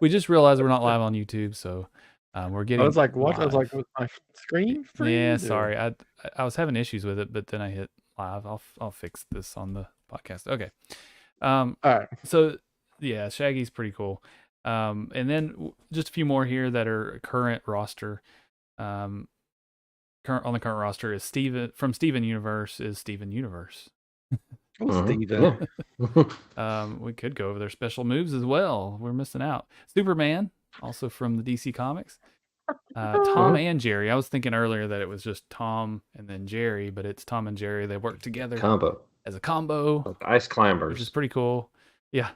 We just realized we're not live on YouTube, so we're I getting was like, what? I was live. like, was my screen Yeah, freeze? sorry. I was having issues with it, but then I hit live. I'll fix this on the podcast. Okay. All right. So yeah, Shaggy's pretty cool. And then just a few more here that are current roster. Current on the current roster is Steven from Steven Universe is Steven Universe. Oh, Steven. We could go over their special moves as well. We're missing out. Superman, also from the DC Comics. Tom and Jerry. I was thinking earlier that it was just Tom and then Jerry, but it's Tom and Jerry. They work together Combo. as a combo, Like ice climbers, which is pretty cool. Yeah.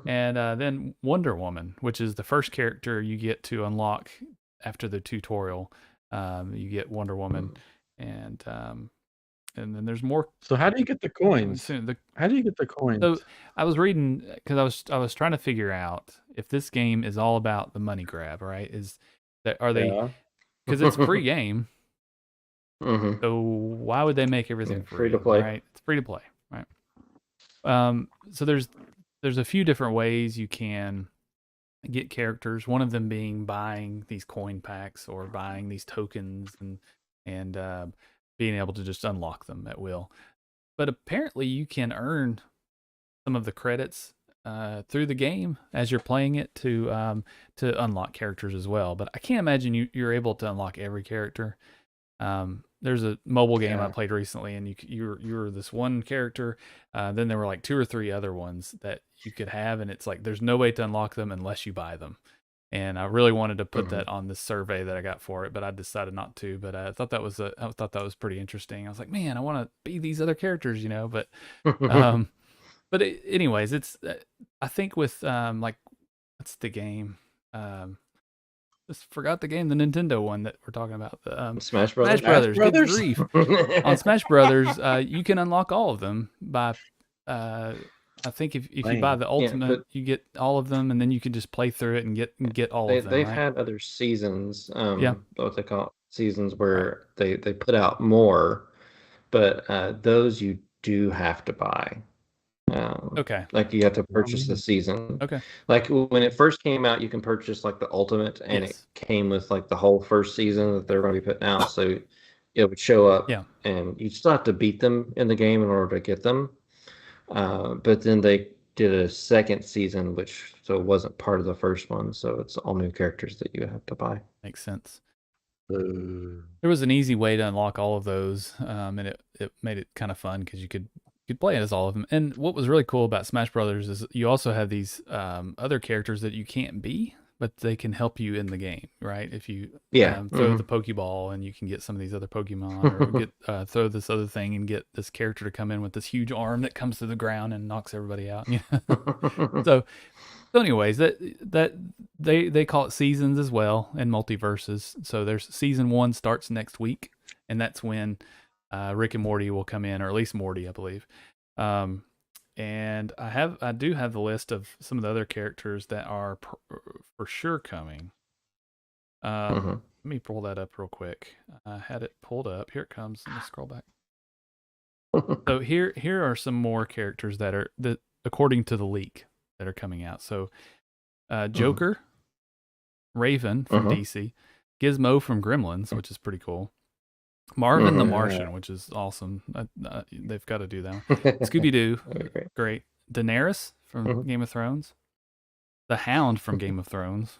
And then Wonder Woman, which is the first character you get to unlock after the tutorial. You get Wonder Woman, and then there's more. So how do you get the coins? Soon. How do you get the coins? So I was reading because I was trying to figure out if this game is all about the money grab, right? Are they? Because it's a free game. So why would they make everything free to play? Right? It's free to play, right? So there's a few different ways you can get characters. One of them being buying these coin packs or buying these tokens and being able to just unlock them at will. But apparently you can earn some of the credits through the game as you're playing it to unlock characters as well. But I can't imagine you're able to unlock every character. There's a mobile game I played recently, and you were this one character. Then there were like 2 or 3 other ones that you could have, and it's like there's no way to unlock them unless you buy them. And I really wanted to put that on this survey that I got for it, but I decided not to. But I thought that was pretty interesting. I was like, man, I want to be these other characters, you know. But anyways, it's I think with like what's the game? Just forgot the game, the Nintendo one that we're talking about. The Smash Brothers. Smash Brothers. Good grief. On Smash Brothers, you can unlock all of them by. I think if you buy the ultimate, you get all of them, and then you can just play through it and get all of them. They've had other seasons. What they call seasons where they put out more, but those you do have to buy. Okay. Like you have to purchase the season. Okay. Like when it first came out, you can purchase like the ultimate, and it came with like the whole first season that they're going to be putting out. So it would show up, and you still have to beat them in the game in order to get them. But then they did a second season, which it wasn't part of the first one. So it's all new characters that you have to buy. Makes sense. There was an easy way to unlock all of those, and it made it kind of fun because you could play it as all of them. And what was really cool about Smash Brothers is you also have these other characters that you can't be, but they can help you in the game, right? If you throw the Pokeball and you can get some of these other Pokemon, or get throw this other thing and get this character to come in with this huge arm that comes through the ground and knocks everybody out. So anyways, that they call it seasons as well in Multiverses. So there's season 1 starts next week, and that's when Rick and Morty will come in, or at least Morty, I believe. And I do have the list of some of the other characters that are for sure coming. Let me pull that up real quick. I had it pulled up. Here it comes. Let me scroll back. So here are some more characters that according to the leak that are coming out. So Joker, Raven from DC, Gizmo from Gremlins, which is pretty cool. Marvin the Martian, which is awesome. They've got to do that. Scooby-Doo, great. Daenerys from Game of Thrones. The Hound from Game of Thrones.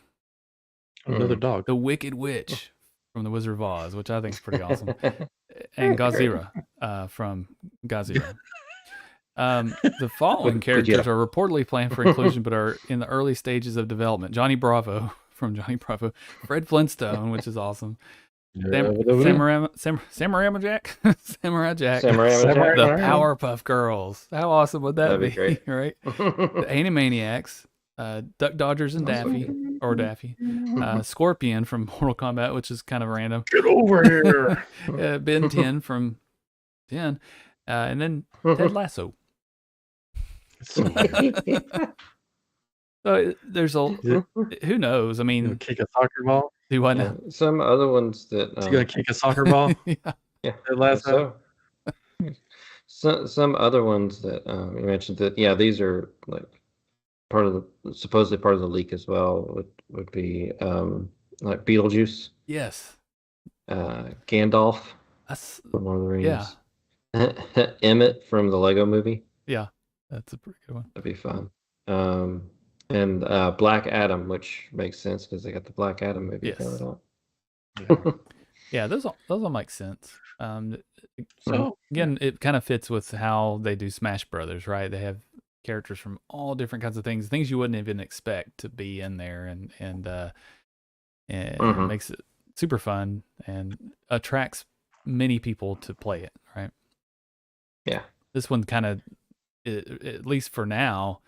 Another dog. The Wicked Witch from The Wizard of Oz, which I think is pretty awesome. And Godzilla from Godzilla. The following characters are reportedly planned for inclusion, but are in the early stages of development. Johnny Bravo from Johnny Bravo. Fred Flintstone, which is awesome. Samurai Jack? Samurai Jack. The Powerpuff Girls. How awesome would that be? Right? The Animaniacs, Duck Dodgers and Daffy. Scorpion from Mortal Kombat, which is kind of random. Get over here. Ben 10 from 10. And then Ted Lasso. So there's who knows? I mean, kick a soccer ball. Do I know? Some other ones that you gonna kick a soccer ball? Yeah. Lasso. So some other ones that you mentioned that these are like supposedly part of the leak as well would be like Beetlejuice. Yes. Gandalf That's from Lord of the yeah. Rings. Emmett from the Lego Movie. Yeah, that's a pretty good one. That'd be fun. And Black Adam, which makes sense because they got the Black Adam movie coming out. Yeah, those all make sense. So again, it kind of fits with how they do Smash Brothers, right? They have characters from all different kinds of things you wouldn't even expect to be in there, and it makes it super fun and attracts many people to play it, right? Yeah. This one kind of, at least for now,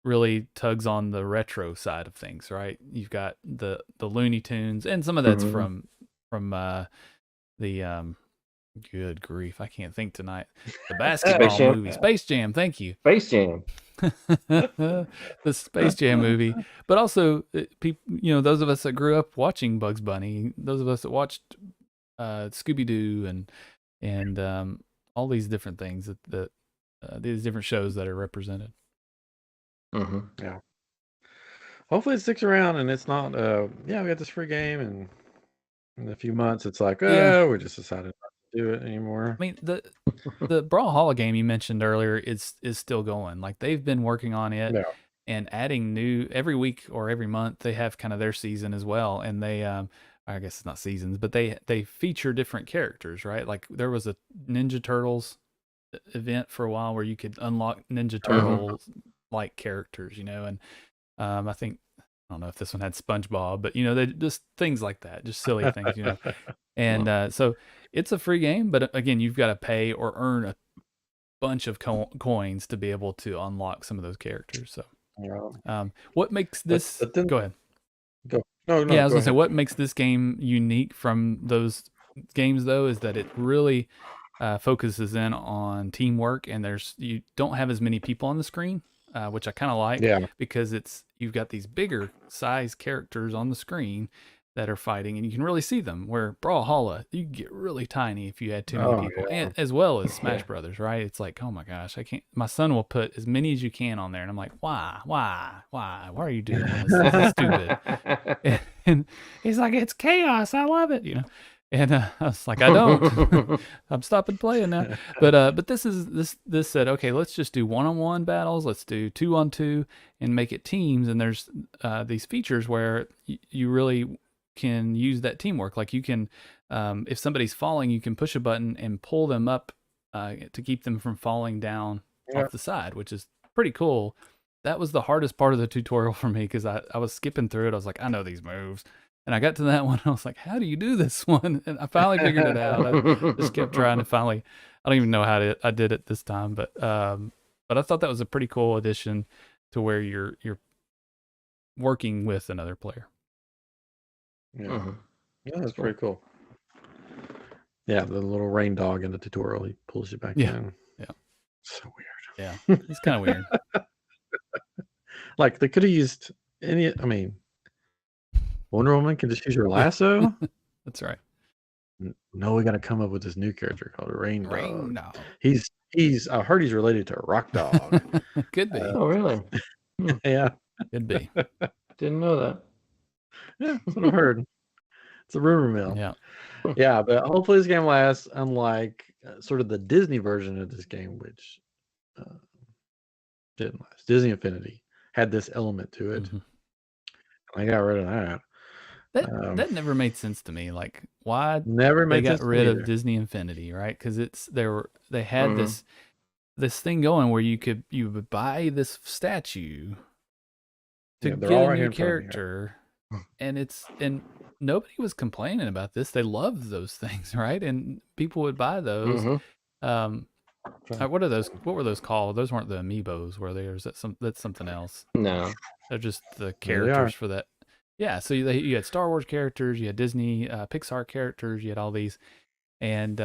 really tugs on the retro side of things, right? You've got the Looney Tunes, and some of that's from the good grief, I can't think tonight. The basketball movie, Space Jam. Thank you, Space Jam. The Space Jam movie, but also people, those of us that grew up watching Bugs Bunny, those of us that watched Scooby Doo, and all these different things that these different shows that are represented. Yeah. Hopefully it sticks around and it's not. We got this free game, and in a few months it's like, we just decided not to do it anymore. I mean, the Brawlhalla game you mentioned earlier is still going. Like, they've been working on it and adding new every week or every month. They have kind of their season as well, and they I guess it's not seasons, but they feature different characters, right? Like, there was a Ninja Turtles event for a while where you could unlock Ninja Turtles like characters, and I think, I don't know if this one had SpongeBob, but they just things like that, just silly things, And so it's a free game, but again, you've got to pay or earn a bunch of coins to be able to unlock some of those characters. So, what makes this? Go ahead. Go. No. Yeah, I was gonna say, what makes this game unique from those games, though, is that it really focuses in on teamwork, and you don't have as many people on the screen, which I kind of like, because you've got these bigger size characters on the screen that are fighting, and you can really see them. Where Brawlhalla, you get really tiny if you had too many people, and as well as Smash Brothers, right? It's like, oh my gosh, I can't. My son will put as many as you can on there, and I'm like, why are you doing this? This is stupid. And he's like, it's chaos. I love it, And I was like, I don't. I'm stopping playing now. But this said, okay, let's just do 1-on-1 battles. Let's do 2-on-2 and make it teams. And there's these features where you really can use that teamwork. Like, you can, if somebody's falling, you can push a button and pull them up to keep them from falling down off the side, which is pretty cool. That was the hardest part of the tutorial for me, because I was skipping through it. I was like, I know these moves. And I got to that one, and I was like, how do you do this one? And I finally figured it out. I just kept trying to finally, I don't even know how I did it this time, but I thought that was a pretty cool addition to where you're working with another player. Yeah, that's pretty cool. Yeah, the little rain dog in the tutorial, he pulls you back in. Yeah. So weird. Yeah, it's kind of weird. Like, they could have used Wonder Woman can just use her lasso. That's right. No, we got to come up with this new character called Rain Dog. Rain Dog. He's. I heard he's related to Rock Dog. Could be. Oh, really? Yeah. Could be. Didn't know that. Yeah, that's what I heard. It's a rumor mill. Yeah. Yeah, but hopefully this game lasts. Unlike sort of the Disney version of this game, which didn't last. Disney Infinity had this element to it. I got rid of that. That never made sense to me. Like, why they got rid of Disney Infinity, right? Because they had this thing going where you would buy this statue to get a new character, and nobody was complaining about this. They loved those things, right? And people would buy those. What are those? What were those called? Those weren't the amiibos, were they? Or is that that's something else? No, they're just the characters for that. Yeah, so you had Star Wars characters, you had Disney, Pixar characters, you had all these, and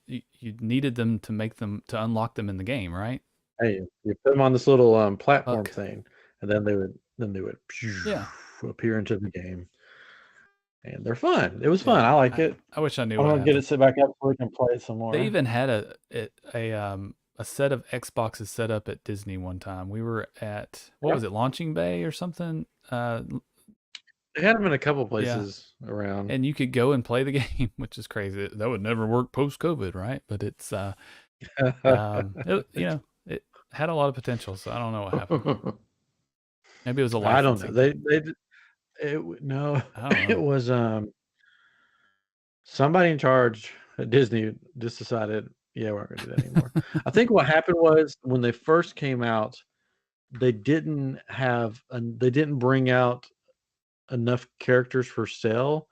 you needed them to unlock them in the game, right? Hey, you put them on this little platform thing, and then they would appear into the game, and they're fun. It was fun. I like it. I wish I knew. I want to get it set back up so we can play some more. They even had a a set of Xboxes set up at Disney one time. We were at, what was it, Launching Bay or something? They had them in a couple places around. And you could go and play the game, which is crazy. That would never work post-COVID, right? But it's, it had a lot of potential, so I don't know what happened. Maybe it was a licensing. I don't know. It was somebody in charge at Disney just decided, we're not gonna do that anymore. I think what happened was when they first came out, they didn't bring out enough characters for sale,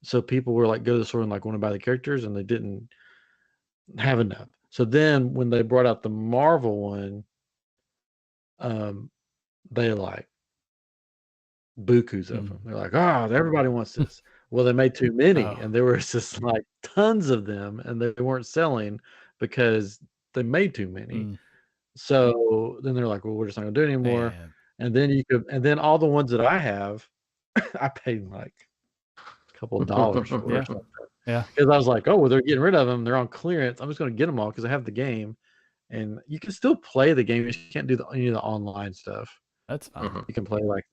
so people were like, go to the store and like want to buy the characters, and they didn't have enough. So then when they brought out the Marvel one, they like bukus of them. They're like, oh, everybody wants this. Well, they made too many, and there was just like tons of them, and they weren't selling because they made too many. So then they're like, well, we're just not gonna do it anymore. Man. And then all the ones that I have, I paid like a couple of dollars for or something. Yeah. Because I was like, oh, well, they're getting rid of them. They're on clearance. I'm just going to get them all because I have the game. And you can still play the game. You just can't do any of the online stuff. That's fine. You can play like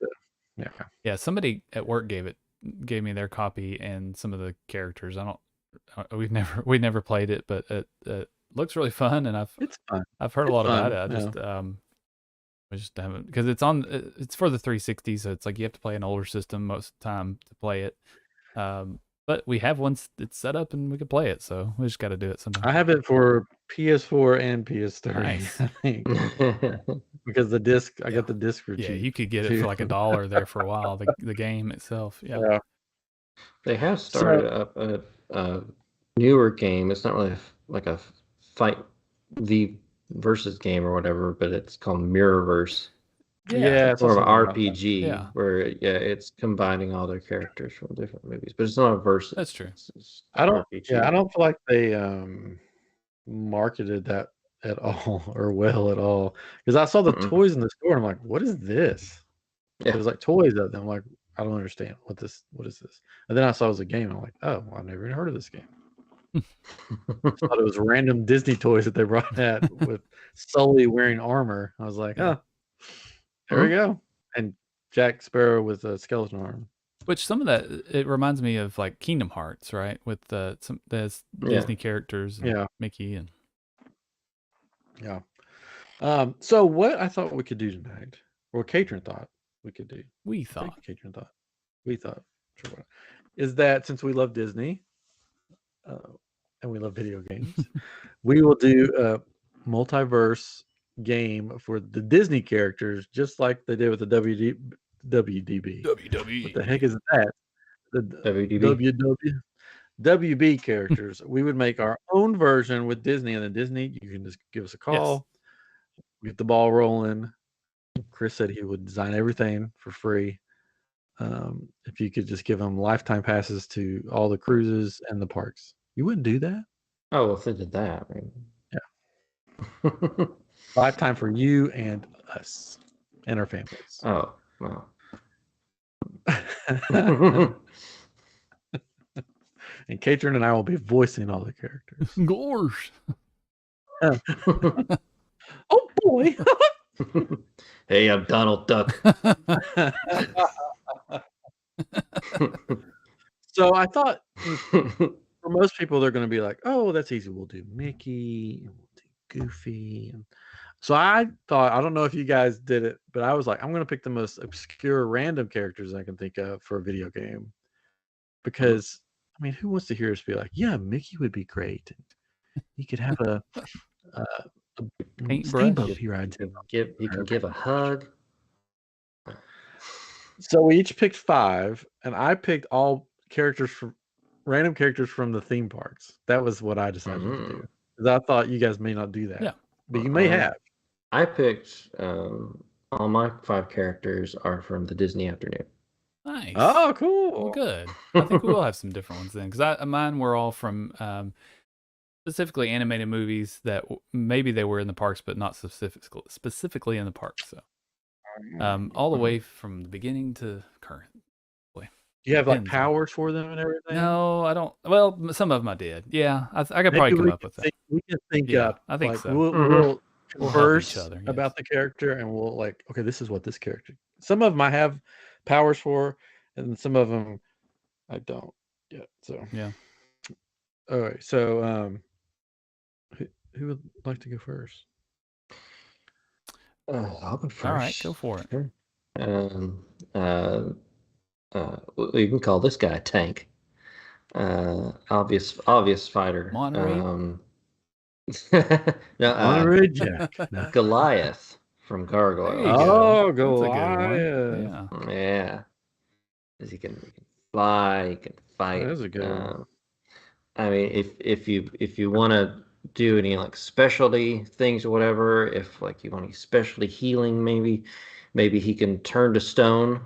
Yeah, somebody at work gave me their copy and some of the characters. We've never played it, but it looks really fun, and it's fun. I've heard a lot about it. I just haven't, because it's for the 360, so it's like you have to play an older system most of the time to play it. But we have one that's set up and we can play it, so we just got to do it sometime. I have it for PS4 and PS3. Nice. I think. Because the disc, I got the disc for cheap. Yeah, you could get it for like $1 there for a while. The game itself, yeah. They have started up a newer game. It's not really like a fight versus game or whatever, but it's called Mirrorverse. It's more of an RPG where it's combining all their characters from different movies, but it's not a versus. That's true. I don't feel like they marketed that at all or well at all, because I saw the toys in the store and I'm like, what is this? There's like toys of them. I'm like, I don't understand what is this? And then I saw it was a game. I'm like, oh, well, I've never even heard of this game. I thought it was random Disney toys that they brought out with Sully wearing armor. I was like, oh, there we go. And Jack Sparrow with a skeleton arm. Which some of that, it reminds me of like Kingdom Hearts, right? With there's Disney characters, and Mickey and so what I thought we could do tonight, or Catron thought we could do. Catron thought. Sure. Is that since we love Disney, and we love video games, we will do a multiverse game for the Disney characters, just like they did with the WDB. What the heck is that? The WB characters. We would make our own version with Disney, and then Disney, you can just give us a call. We get the ball rolling. Chris said he would design everything for free. If you could just give them lifetime passes to all the cruises and the parks. You wouldn't do that? Oh, well, if they did that, yeah. Lifetime for you and us and our families. Oh, wow. And Catron and I will be voicing all the characters. Gosh. Oh boy. Hey, I'm Donald Duck. So I thought for most people they're going to be like, oh, that's easy. We'll do Mickey and we'll do Goofy. And so I thought, I don't know if you guys did it, but I was like, I'm going to pick the most obscure random characters I can think of for a video game. Because, I mean, who wants to hear us be like, yeah, Mickey would be great. He could have a steamboat he rides in. You can give a hug. So we each picked 5, and I picked all random characters from the theme parks. That was what I decided to do. Because I thought you guys may not do that. Yeah. But you may have. I picked all my 5 characters are from the Disney Afternoon. Nice. Oh, cool. Well, good. I think we will have some different ones then, because mine were all from specifically animated movies that maybe they were in the parks, but not specifically in the parks. So all the way from the beginning to current. You have like powers for them and everything? No, I don't. Well, some of them I did. Yeah, I could probably come up with that. We can think up. I think like, so. We'll converse each other about the character, and we'll like, okay, this is what this character. Some of them I have powers for, and some of them I don't yet. So yeah. All right. So who would like to go first? I'll go first. All right, go for it. Sure. We can call this guy Tank. Obvious fighter. Monterey. Monterey Jack. Goliath from Gargoyle. Oh, Goliath. Yeah. Because he can fly, he can fight. That's a good one. I mean, if you want to do any like specialty things or whatever, if like you want any specialty healing, maybe he can turn to stone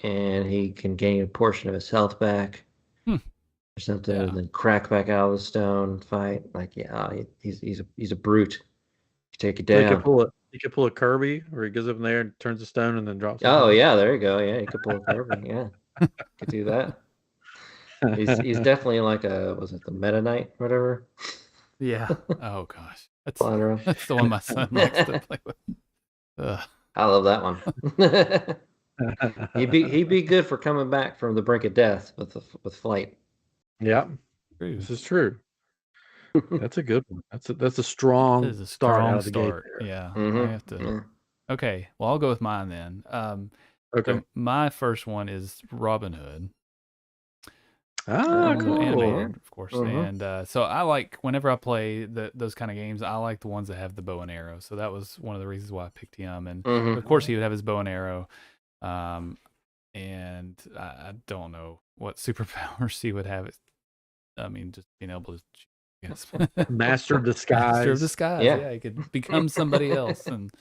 and he can gain a portion of his health back or something, and then crack back out of the stone, fight. Like, he's a brute. You take it down. He could pull a Kirby where he goes up in there and turns the stone and then drops it. Oh yeah, there you go. Yeah, he could pull a Kirby. Yeah, could do that. He's definitely like was it the Meta Knight, whatever? Yeah. Oh gosh, that's the one my son likes to play with. I love that one. he'd be good for coming back from the brink of death with flight. Yeah, this is true. That's a good one. That's a strong start out of the gate there. Yeah, mm-hmm. I have to. Okay, well I'll go with mine then. Okay, so my first one is Robin Hood. Cool. Animated, of course. And so I like, whenever I play those kind of games, I like the ones that have the bow and arrow. So that was one of the reasons why I picked him. And of course, he would have his bow and arrow. And I don't know what superpowers he would have. I mean, just being able to shoot, Master of disguise. Master of disguise. Yeah, he could become somebody else. And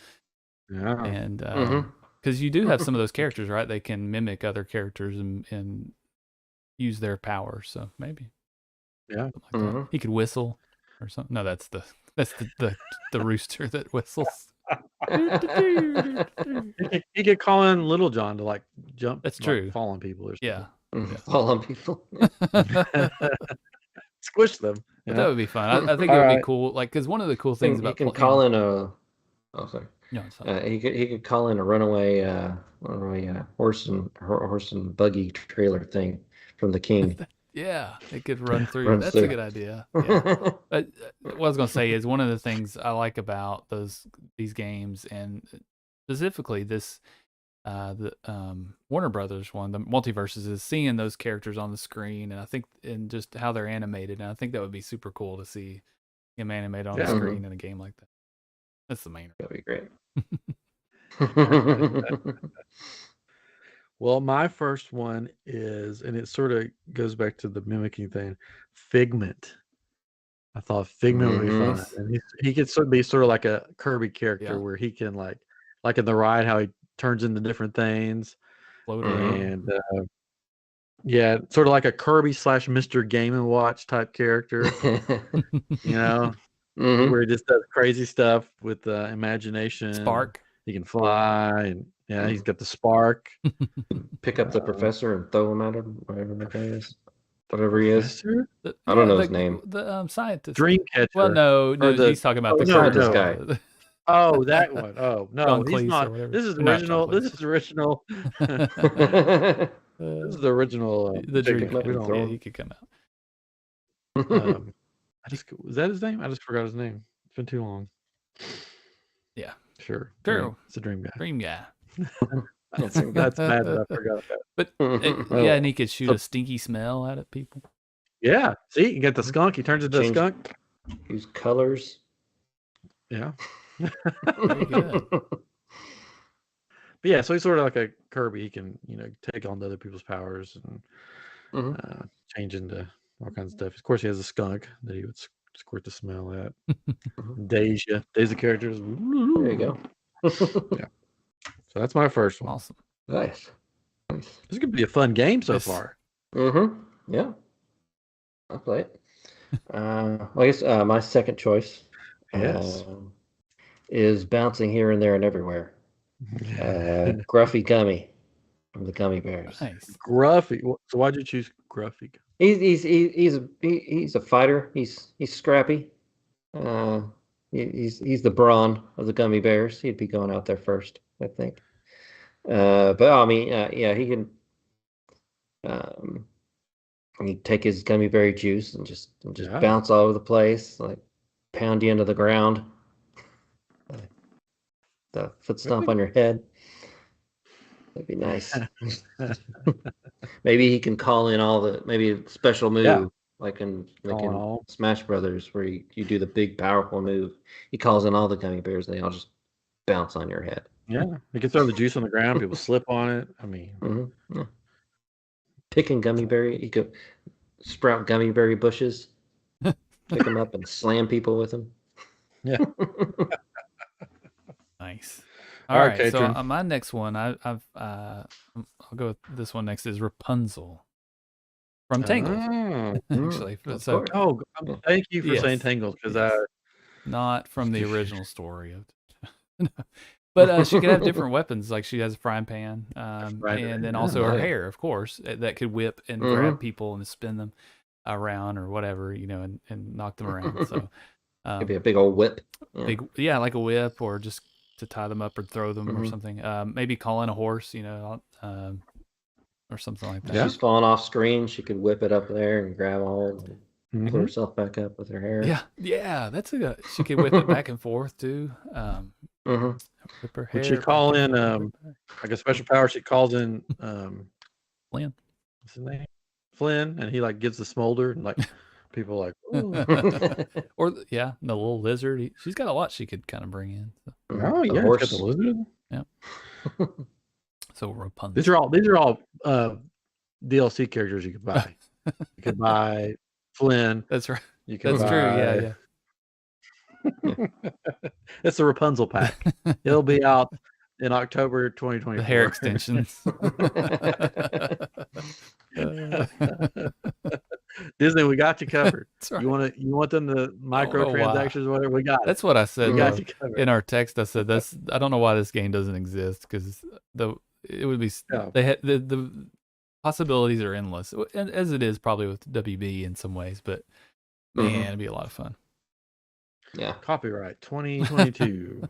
because you do have some of those characters, right? They can mimic other characters and use their powers, so maybe like that. He could whistle or something. No, that's the rooster that whistles. He could call in Little John to like jump. That's true. Fall on people or something. Yeah. Fall on people. Squish them. But that would be fun. I think it would be cool. Like, because one of the cool things about he can call in a. Oh, sorry. No, he could call in a runaway horse and buggy trailer thing from the king. Yeah, it could run through. That's a good idea. Yeah. But what I was going to say is, one of the things I like about these games, and specifically this the Warner Brothers one, the Multiverses, is seeing those characters on the screen, and I think and just how they're animated, and I think that would be super cool to see him animated on the screen in a game like that. That's the main. That'd be great. Well, my first one is, and it sort of goes back to the mimicking thing, Figment. I thought Figment would be fun. And he could be sort of like a Kirby character where he can like in the ride, how he turns into different things. And sort of like a Kirby / Mr. Game & Watch type character, where he just does crazy stuff with imagination. Spark. He can fly, and he's got the spark. Pick up the professor and throw him at him, whatever that guy is. Whatever he is. I don't know his name. The scientist. Dreamcatcher. Well, no, he's talking about the scientist guy. Oh, that one. Oh, no, he's not. This is original. This is original. This is the original. The Dreamcatcher. Yeah, he could come out. Was that his name? I just forgot his name. It's been too long. Yeah. Sure. True. It's a dream guy. Dream guy. That's bad that I forgot that. But and he could shoot a stinky smell out at people. Yeah. See, you get the skunk. He turns into a skunk. Use colors. Yeah. Very good. But yeah, so he's sort of like a Kirby. He can, take on other people's powers and change into all kinds of stuff. Of course, he has a skunk that he would squirt the smell at. Deja characters. There you go. Yeah. So that's my first one. Awesome. Nice. This is going to be a fun game so far. Yeah. I'll play it. I guess my second choice is bouncing here and there and everywhere. Gruffy Gummy from the Gummy Bears. Nice. Gruffy. So why'd you choose Gruffy? He's a fighter. He's scrappy. He's the brawn of the Gummy Bears. He'd be going out there first, I think. But I mean, yeah, he can. He'd take his gummy berry juice and just bounce all over the place, like pound you into the ground. The foot stomp on your head. That'd be nice. Maybe he can call in maybe a special move, like in Smash Brothers, where you do the big powerful move. He calls in all the gummy bears, and they all just bounce on your head. Yeah, you can throw the juice on the ground. People slip on it. I mean, picking gummy berry, you could sprout gummy berry bushes, pick them up, and slam people with them. Yeah. Nice. All right, so my next one, I'll go with this one next, is Rapunzel from Tangled. Actually, so thank you for saying Tangled, because not from the original story of. But she could have different weapons, like she has a frying pan, and then also her hair, of course, that could whip and grab people and spin them around or whatever, and knock them around. So could be a big old whip. Like a whip, or just to tie them up or throw them or something. Maybe call in a horse, or something like that. If she's falling off screen, she could whip it up there and grab hold and pull herself back up with her hair. Yeah, she could whip it back and forth too. Whip her hair. Would she call in like a special power? She calls in Flynn. What's his name? Flynn, and he like gives the smolder, and like people like, or the little lizard. She's got a lot she could kind of bring in. So. Oh yeah, got the lizard. Yeah. So Rapunzel. These are all DLC characters you could buy. You could buy Flynn. That's right. You could That's true. Yeah. It's the Rapunzel pack. It'll be out in October 2024. The hair extensions. Disney, we got you covered. Right. You want them to microtransactions, whatever we got. That's what I said in our text. I said I don't know why this game doesn't exist, because it would be they had the possibilities are endless, as it is probably with WB in some ways, but man, it'd be a lot of fun. Yeah. Copyright 2022.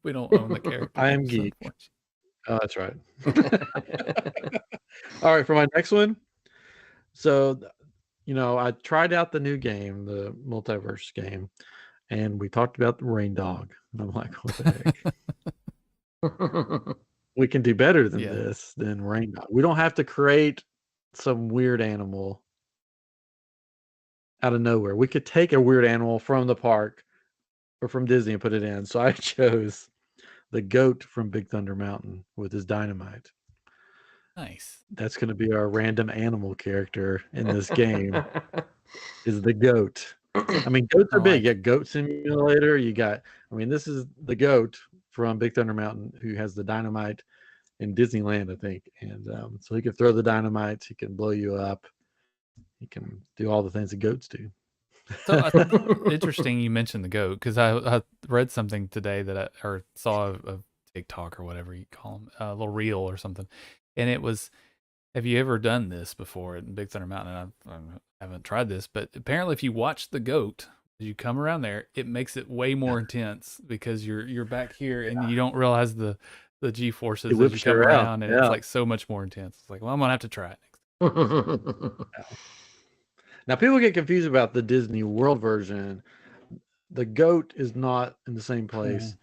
We don't own the character. iamGEEK. Oh, that's right. All right, for my next one. So, I tried out the new game, the Multiverse game, and we talked about the rain dog. And I'm like, what the heck? We can do better than this, than rain dog. We don't have to create some weird animal out of nowhere. We could take a weird animal from the park or from Disney and put it in. So I chose the goat from Big Thunder Mountain with his dynamite. Nice. That's going to be our random animal character in this game. Is the goat. I mean, goats are big. You got Goat Simulator. This is the goat from Big Thunder Mountain who has the dynamite in Disneyland, I think. And so he can throw the dynamite. He can blow you up. He can do all the things that goats do. So interesting you mentioned the goat, because I read something today that I saw a TikTok or whatever you call them, a little reel or something, and it was, have you ever done this before in Big Thunder Mountain? I haven't tried this, but apparently if you watch the goat as you come around there, it makes it way more intense, because you're back here and you don't realize the G forces as you come around, and it's like so much more intense. It's like, well, I'm gonna have to try it next. Now, people get confused about the Disney World version. The goat is not in the same place.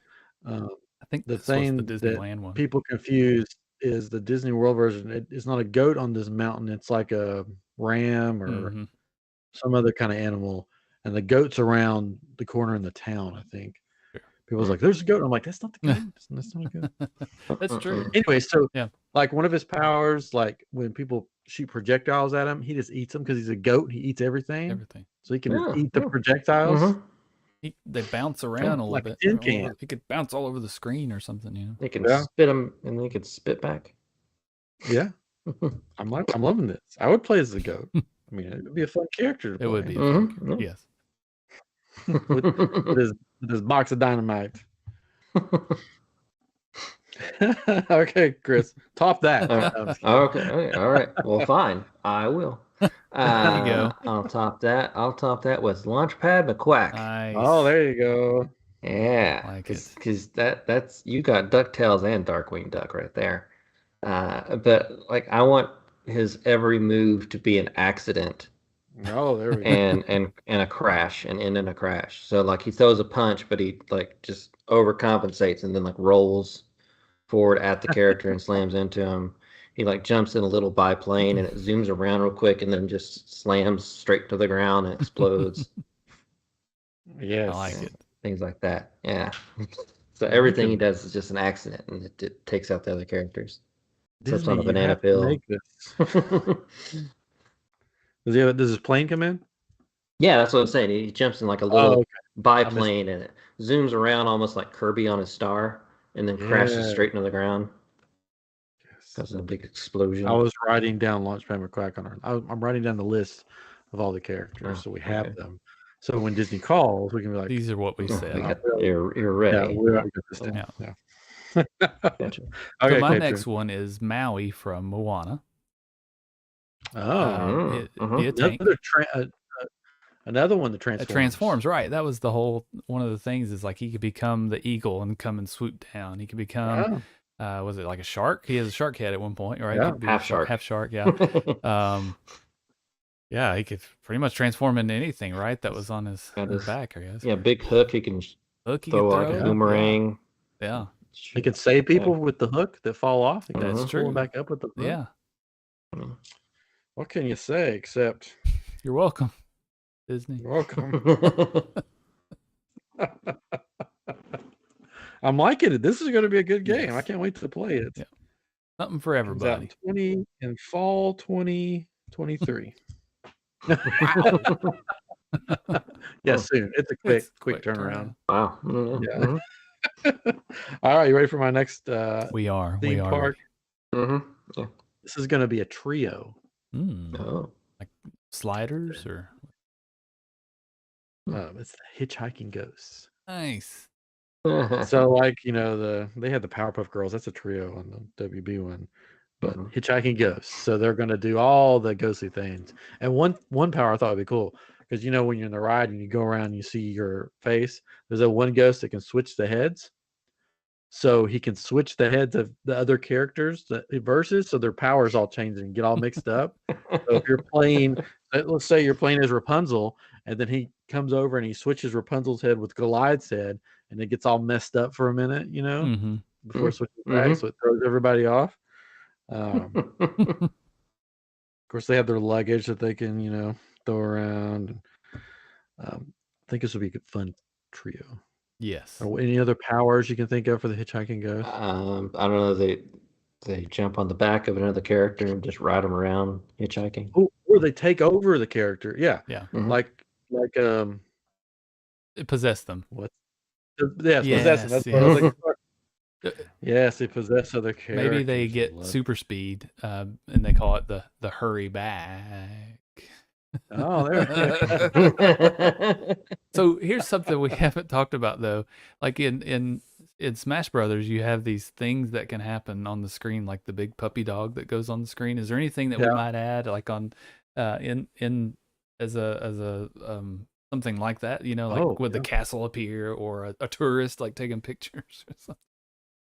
I think the thing the Disneyland one people confuse is the Disney World version. It's not a goat on this mountain. It's like a ram or some other kind of animal. And the goat's around the corner in the town, I think. People's like, there's a goat. I'm like, that's not the goat. That's not a goat. That's true. Anyway, so like one of his powers, like when people shoot projectiles at him, he just eats them because he's a goat. He eats everything. So he can eat the projectiles. They bounce around a little bit. He could bounce all over the screen or something. They can spit them and they could spit back. Yeah. I'm loving this. I would play as the goat. I mean, it would be a fun character to play. It would be. Yes. with his box of dynamite. Okay, Chris, top that. Okay, all right. Well, fine. I will. There you go. I'll top that. I'll top that with Launchpad McQuack. Nice. Oh, there you go. Yeah, Like because that's you got DuckTales and Darkwing Duck right there. But like I want his every move to be an accident. Oh, there we go. And a crash and end in a crash. So like he throws a punch, but he like just overcompensates and then like rolls forward at the character and slams into him. He like jumps in a little biplane and it zooms around real quick and then just slams straight to the ground and explodes. Yes, I like it. Things like that. Yeah. So everything he does is just an accident and it takes out the other characters. Slips on a banana peel. Does his plane come in? Yeah, that's what I'm saying. He jumps in like a little biplane and it zooms around almost like Kirby on a star and then crashes straight into the ground. Because of a big explosion. I was writing down Launchpad McQuack on I'm writing down the list of all the characters, so we have them. So when Disney calls, we can be like, "These are what we said." You're ready. Yeah, we got this down. Yeah. Gotcha. Okay, so my next one is Maui from Moana. Another one that transforms. It transforms, right? That was the whole one of the things is like he could become the eagle and come and swoop down. He could become, was it like a shark? He has a shark head at one point, right? Yeah, half shark. Yeah. Yeah, he could pretty much transform into anything, right? That was on his back, I guess. Yeah, big hook. He can throw like a boomerang. Yeah. He can save people with the hook that fall off. He can That's true. pull them back up with the hook. Yeah. What can you say except you're welcome, Disney. You're welcome. I'm liking it. This is going to be a good game. I can't wait to play it. Yeah. Something for everybody. In fall 2023. Yeah, soon. It's a quick turnaround. Wow. Yeah. All right, you ready for my next we are theme park? Yeah. This is going to be a trio. Like sliders or it's the Hitchhiking Ghosts. Nice. So like, they had the Powerpuff Girls, that's a trio on the WB one. But Hitchhiking Ghosts. So they're going to do all the ghostly things. And one power I thought would be cool because when you're in the ride and you go around and you see your face, there's that one ghost that can switch the heads. So he can switch the heads of the other characters, the verses, so their powers all change and get all mixed up. So if you're playing, let's say you're playing as Rapunzel, and then he comes over and he switches Rapunzel's head with Goliath's head, and it gets all messed up for a minute, before switching back, so it throws everybody off. Of course, they have their luggage that they can, throw around. I think this would be a good fun trio. Yes. Or any other powers you can think of for the Hitchhiking Ghost? I don't know. They jump on the back of another character and just ride them around hitchhiking. Or they take over the character. Yeah. Like it possessed them. What? Yes, possess them. That's what I was like. Yes, they possess other characters. Maybe they get super speed, and they call it the hurry back. Oh, there. So here's something we haven't talked about though. Like in Smash Brothers, you have these things that can happen on the screen, like the big puppy dog that goes on the screen. Is there anything that we might add, like on in as a something like that? Would the castle appear or a tourist like taking pictures or something?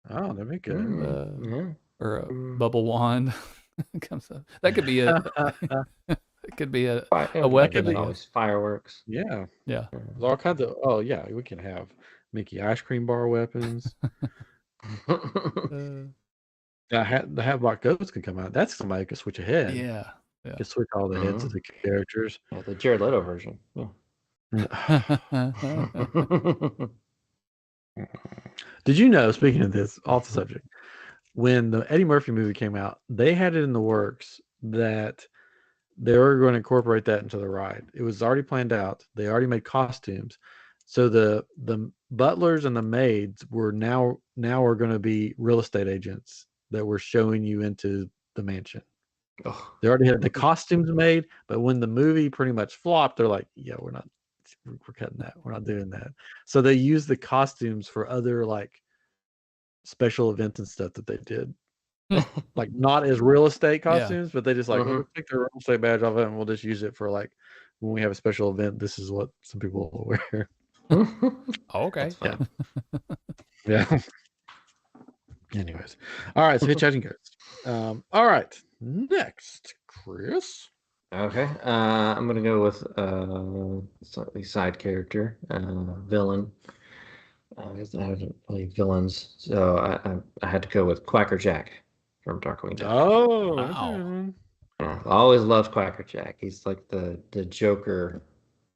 Oh, that'd be good. Or a bubble wand comes up. That could be a. It could be a weapon. Always fireworks. Yeah. There's all kinds of. Oh yeah, we can have Mickey ice cream bar weapons. The Hatbox Ghost can come out. That's somebody who can switch a head. Yeah. Can switch all the heads of the characters. Yeah, the Jared Leto version. Did you know? Speaking of this, off the subject, when the Eddie Murphy movie came out, they had it in the works that they were going to incorporate that into the ride. It was already planned out. They already made costumes. So the butlers and the maids were now are going to be real estate agents that were showing you into the mansion. They already had the costumes made, but when the movie pretty much flopped, they're like, yeah, we're cutting that. We're not doing that. So they used the costumes for other like special events and stuff that they did. Like not as real estate costumes, but they just like we'll take the real estate badge off it and we'll just use it for like when we have a special event. This is what some people will wear. Okay. Yeah. Anyways, all right. So Hitchhiking Ghost. All right. Next, Chris. Okay. I'm gonna go with slightly side character, villain. I haven't played villains, so I had to go with Quacker Jack from Darkwing Duck. Oh, wow. I always loved Quacker Jack. He's like the Joker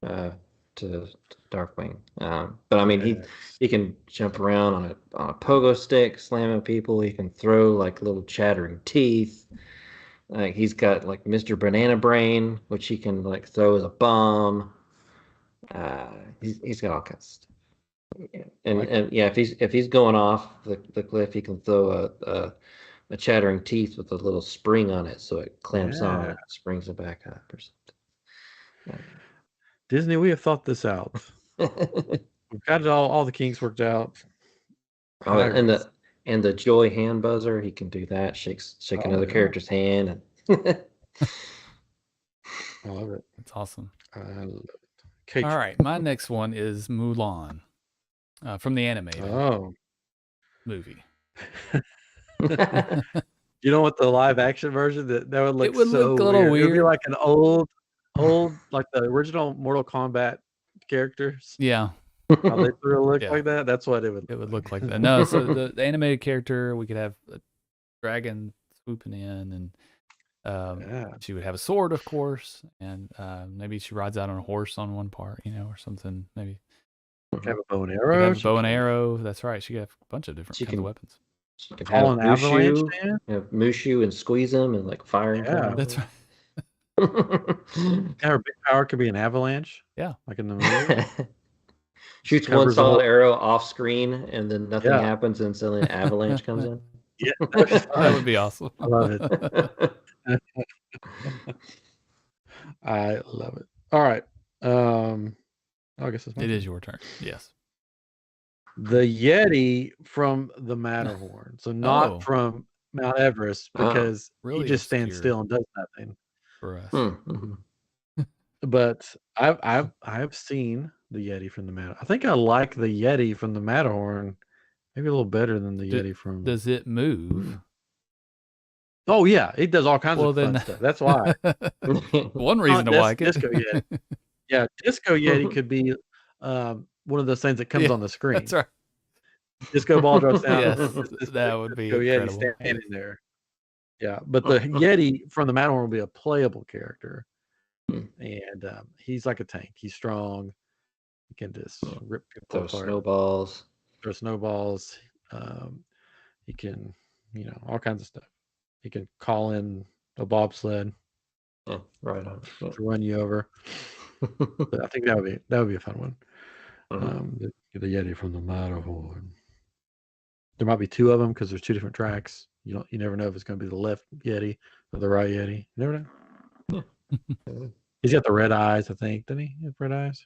to Darkwing. But I mean, he can jump around on a pogo stick, slamming people. He can throw like little chattering teeth. He's got like Mr. Banana Brain, which he can like throw as a bomb. He's got all kinds of stuff. Yeah. And yeah, if he's going off the cliff, he can throw a chattering teeth with a little spring on it, so it clamps on and springs it back up or something. Disney, we have thought this out. We've got it all the kinks worked out. Oh, and the joy hand buzzer, he can do that. Shake another character's hand. And I love it. That's awesome. I love it. Catron. All right, my next one is Mulan from the animated movie. You know what, the live action version that would look look a little weird. It would be like an old like the original Mortal Kombat characters. Yeah. How they threw a look like that. That's what it would. It would look like that. No, so the animated character, we could have a dragon swooping in, and she would have a sword, of course, and maybe she rides out on a horse on one part, or something. Maybe have a bow and arrow. Have a bow and arrow. That's right. She could have a bunch of different kinds of weapons. She could have Mushu and squeeze them and like fire. Yeah, that's right. Her big power could be an avalanche. Yeah, like in the movie. Shoots one solid arrow off screen, and then nothing happens, and suddenly an avalanche comes in. Yeah, that would be awesome. I love it. I love it. All right. I guess it is your turn. Yes. The Yeti from the Matterhorn. So not from Mount Everest, because he just stands still and does nothing for us. Mm-hmm. But I've seen the Yeti from the Matterhorn. I think I like the Yeti from the Matterhorn maybe a little better than the Yeti from. Does it move? Oh yeah, it does all kinds of fun stuff. That's why. One reason to like it. Disco Yeti. Yeah, Disco Yeti could be one of those things that comes on the screen. That's right. Disco ball drops down. Yes, that would be incredible. Yeti standing there. Yeah, but the Yeti from the Matterhorn will be a playable character, and he's like a tank. He's strong. He can just rip people apart. Throw snowballs. He can, all kinds of stuff. He can call in a bobsled. Yeah, right on. To run you over. But I think that would be a fun one. The Yeti from the Matterhorn. There might be two of them because there's two different tracks. You never know if it's going to be the left Yeti or the right Yeti. You never know. Yeah. He's got the red eyes, I think. Doesn't he have red eyes?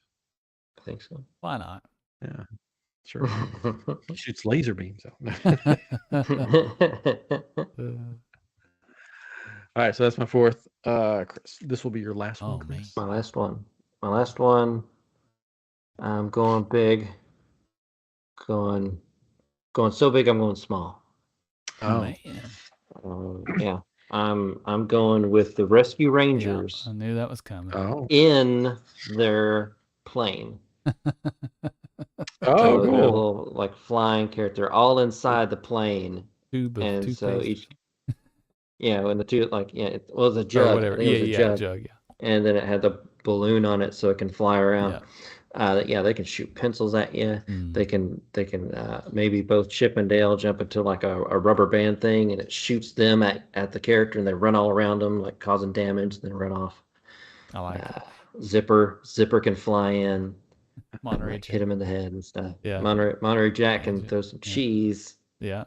I think so. Why not? Yeah, sure. He shoots laser beams out. All right, so that's my fourth. Chris, this will be your last one. Chris. My last one. I'm going big. Going so big, I'm going small. Oh man. Yeah. I'm going with the Rescue Rangers. Yeah, I knew that was coming. Oh. In their plane. Oh, cool. Little like flying character, all inside the plane. And so each, and the two it was a jug. Whatever. Jug. Yeah. And then it had the balloon on it so it can fly around. Yeah. They can shoot pencils at you. They can maybe both Chip and Dale jump into like a rubber band thing, and it shoots them at the character, and they run all around them, like causing damage, and then run off. I like it. Zipper can fly in. Monterey hit him in the head and stuff. Yeah. Monterey Jack can throw some cheese. Yeah.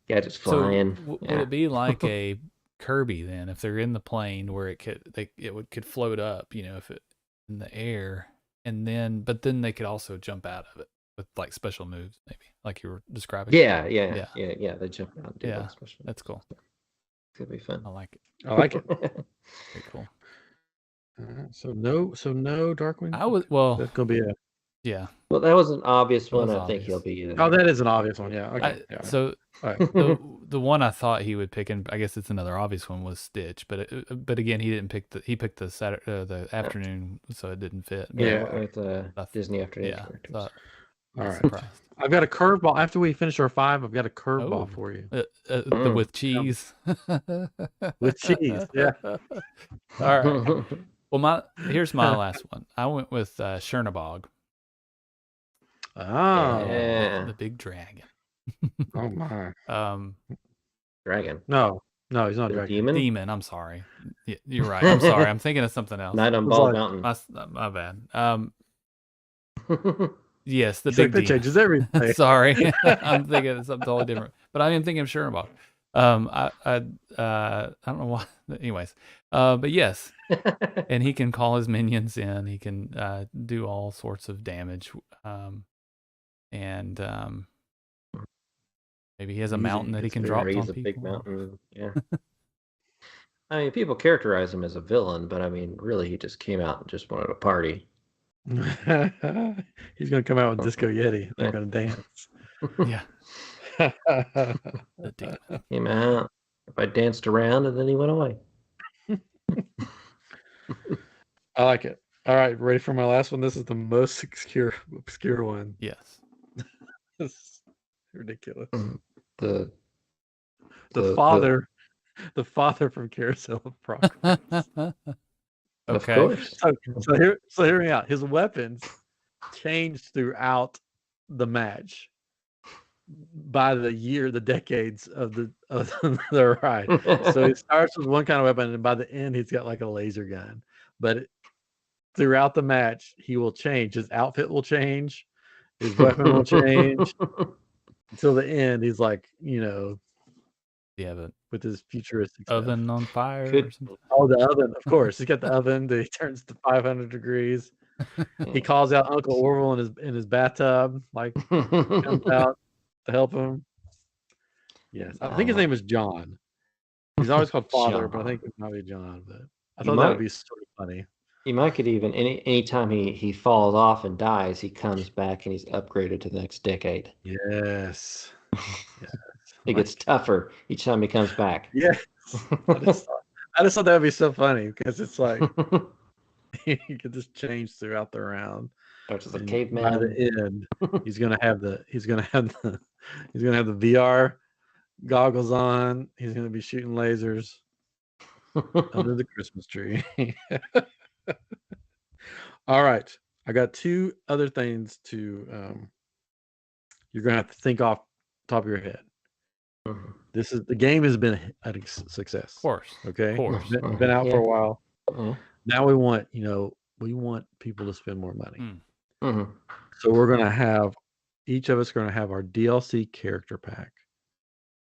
Gadgets flying. Would it be like a Kirby then, if they're in the plane where it could float up, if it in the air, but then they could also jump out of it. with like special moves, maybe like you were describing. Yeah. They jump around and do like special moves. That's cool. It's gonna be fun. I like it. Very cool. So no Darkwing. That's gonna be Well, that was an obvious one. I think he'll be there. Oh, that is an obvious one. Yeah. Okay. So the one I thought he would pick, and I guess it's another obvious one, was Stitch. But again, he didn't pick he picked the the afternoon, so it didn't fit. With Disney afternoon. Yeah. All right. Surprised. I've got a curveball. After we finish our 5, I've got a curveball for you. With cheese. With cheese. Yeah. All right. Well, here's my last one. I went with Shernabog. Oh, the big dragon. Oh my. Dragon. No, he's not a dragon. Demon. I'm sorry. You're right. I'm sorry. I'm thinking of something else. Night on Bald Mountain. My bad. Yes, the big demon. That changes everything. Sorry, I'm thinking of something totally different. But I am thinking of Shernabog. I don't know why. Anyways, but yes, and he can call his minions in. He can do all sorts of damage. And maybe he has a mountain that he can drop on people. He's a big mountain. Yeah. I mean, people characterize him as a villain, but I mean, really, he just came out and just wanted a party. He's gonna come out with Disco Yeti. They're gonna dance. Yeah. Came out. I danced around and then he went away. I like it. All right, ready for my last one? This is the most obscure one. Yes. This is ridiculous. The father from Carousel of Progress. Okay. Of course. So hear me out. His weapons changed throughout the match by the decades of the ride. So he starts with one kind of weapon, and by the end, he's got like a laser gun. But throughout the match, he will change. His outfit will change. His weapon will change. Until the end, he's like, with his futuristic oven stuff. On fire. Or something. Oh, the oven, of course. He's got the oven that he turns to 500 degrees. He calls out Uncle Orville in his bathtub, like comes out to help him. Yes, I think his name is John. He's always called Father, but I think it might be John. But I thought that would be sort of funny. You might could even anytime he falls off and dies, he comes back and he's upgraded to the next decade. Yes. It gets tougher each time he comes back. Yes. I just thought that would be so funny because it's like he could just change throughout the round. Starts as a caveman. By the end, he's gonna have the VR goggles on. He's gonna be shooting lasers under the Christmas tree. All right, I got 2 other things to. You're gonna have to think off the top of your head. The game has been a success. Of course. Okay. Of course. It's been out for a while. Now we want people to spend more money. So we're gonna have each of us going to have our DLC character pack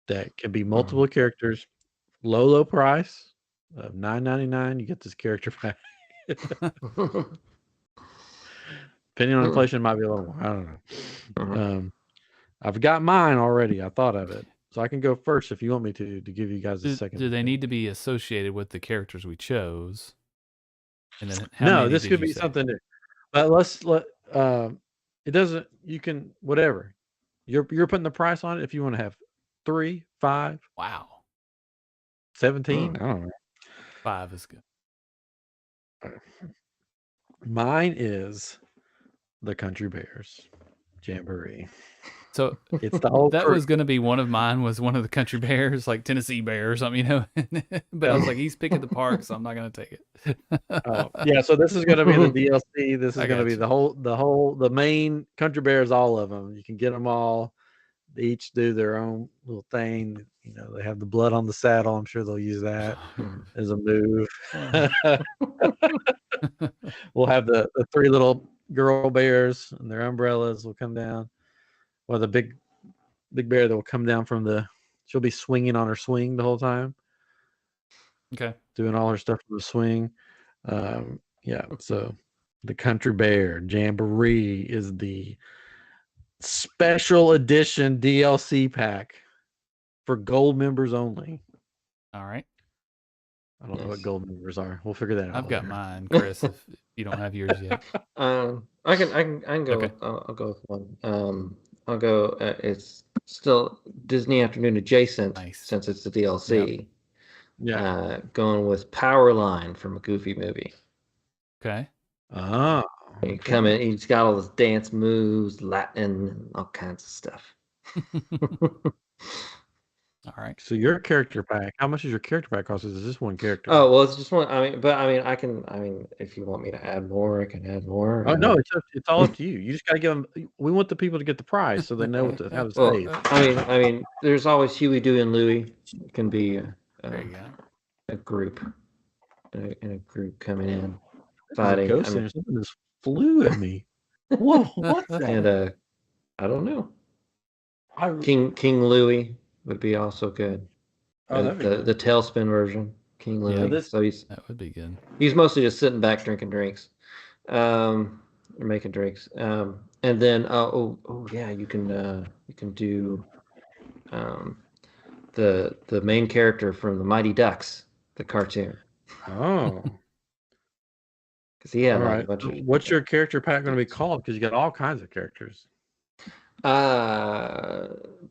that can be multiple characters, low price of $9.99. You get this character pack. Depending on inflation, it might be a little more. I don't know. I've got mine already. I thought of it. So I can go first if you want me to give you guys a second. Do they need to be associated with the characters we chose? And then no, this could be something new. But it doesn't. You can whatever. You're putting the price on it if you want to have 3, 5. Wow. 17. I don't know. 5 is good. Mine is the Country Bears Jamboree. So it's the whole that was going to be one of mine, was one of the Country Bears, like Tennessee Bear or something, but I was like, he's picking the park, so I'm not going to take it. Yeah, so this is going to be the DLC. This is going to be the main Country Bears, all of them. You can get them all. They each do their own little thing. They have the blood on the saddle. I'm sure they'll use that as a move. We'll have the 3 little girl bears and their umbrellas will come down. Or the big bear that will come down she'll be swinging on her swing the whole time. Okay. Doing all her stuff with the swing. So the Country Bear Jamboree is the special edition DLC pack for gold members only. All right. I don't know what gold members are. We'll figure that out. I've got mine, Chris. If you don't have yours yet, I can go. Okay. I'll go with one. I'll go. It's still Disney Afternoon adjacent, since it's the DLC. Yeah. Going with Powerline from a Goofy movie. Okay. Oh. He come in. He's got all his dance moves, Latin, and all kinds of stuff. All right. So your character pack, how much is your character pack cost? Is this one character? Oh, well, it's just one. I mean, if you want me to add more, I can add more. Oh no, it's all up to you. You just gotta give them. We want the people to get the prize, so they know how to save. I mean, there's always Huey, Dewey, and Louie. It can be there you go. a group, in a group coming in, fighting. Something just flew at me. Whoa, what's that? And I don't know. King Louie would be also good. Oh, the tailspin version, King Louie. Yeah, so that would be good. He's mostly just sitting back drinking drinks, or making drinks. And then yeah, you can do the main character from the Mighty Ducks, the cartoon. Oh. Because he had a bunch of. What's your character pack going to be called? Because you got all kinds of characters.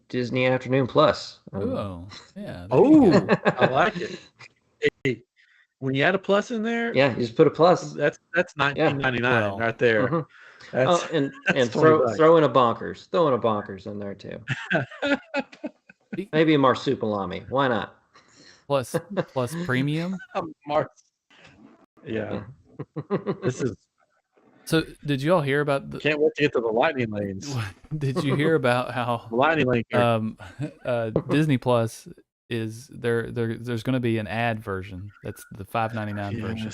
Disney Afternoon Plus. Oh, yeah. Oh, I like it. Hey, when you add a plus in there, yeah, you just put a plus. That's $19.99 right there. Mm-hmm. And throw in a bonkers. Throw in a bonkers in there too. Maybe a marsupilami. Why not? Plus premium. Yeah. This is. So, did you all hear about the? Can't wait to get to the lightning lanes. Did you hear about how the lightning lane? Disney Plus is there's going to be an ad version. That's the $5.99 version,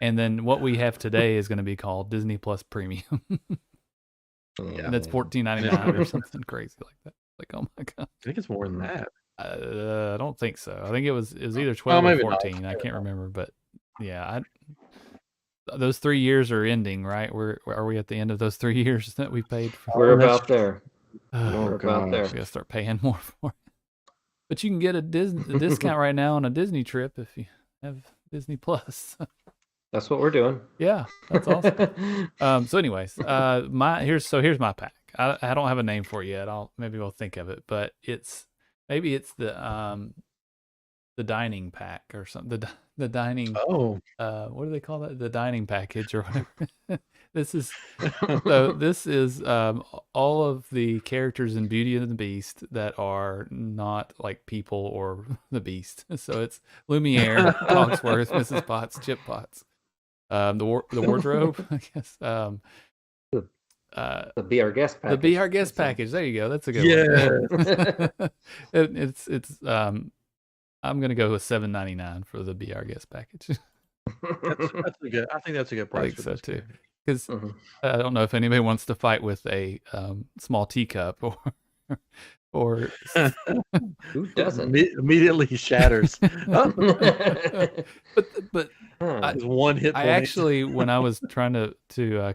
and then what we have today is going to be called Disney Plus Premium. And that's $14.99 or something crazy like that. Like, oh my god! I think it's more than that. I don't think so. I think it was either 12 or 14. I can't remember, but yeah, those 3 years are ending, right? Are we at the end of those 3 years that we paid for? We're about there. We're about there. We gotta start paying more for it. But you can get a discount right now on a Disney trip if you have Disney Plus. That's what we're doing. Yeah, that's awesome. So, anyways, here's my pack. I don't have a name for it yet. Maybe we'll think of it, but maybe it's the dining pack or something. The dining. Oh. What do they call that? The dining package or whatever. This is all of the characters in Beauty and the Beast that are not like people or the Beast. So it's Lumiere, Cogsworth, Mrs. Potts, Chip Potts, the wardrobe, I guess. The Be Our Guest package. The Be Our Guest package. There you go. That's a good one. It's I'm gonna go with $7.99 for the Be Our Guest package. That's a good. I think that's a good price. I think so too. Because I don't know if anybody wants to fight with a small teacup or who doesn't immediately shatters. but one hit. I actually, when I was trying to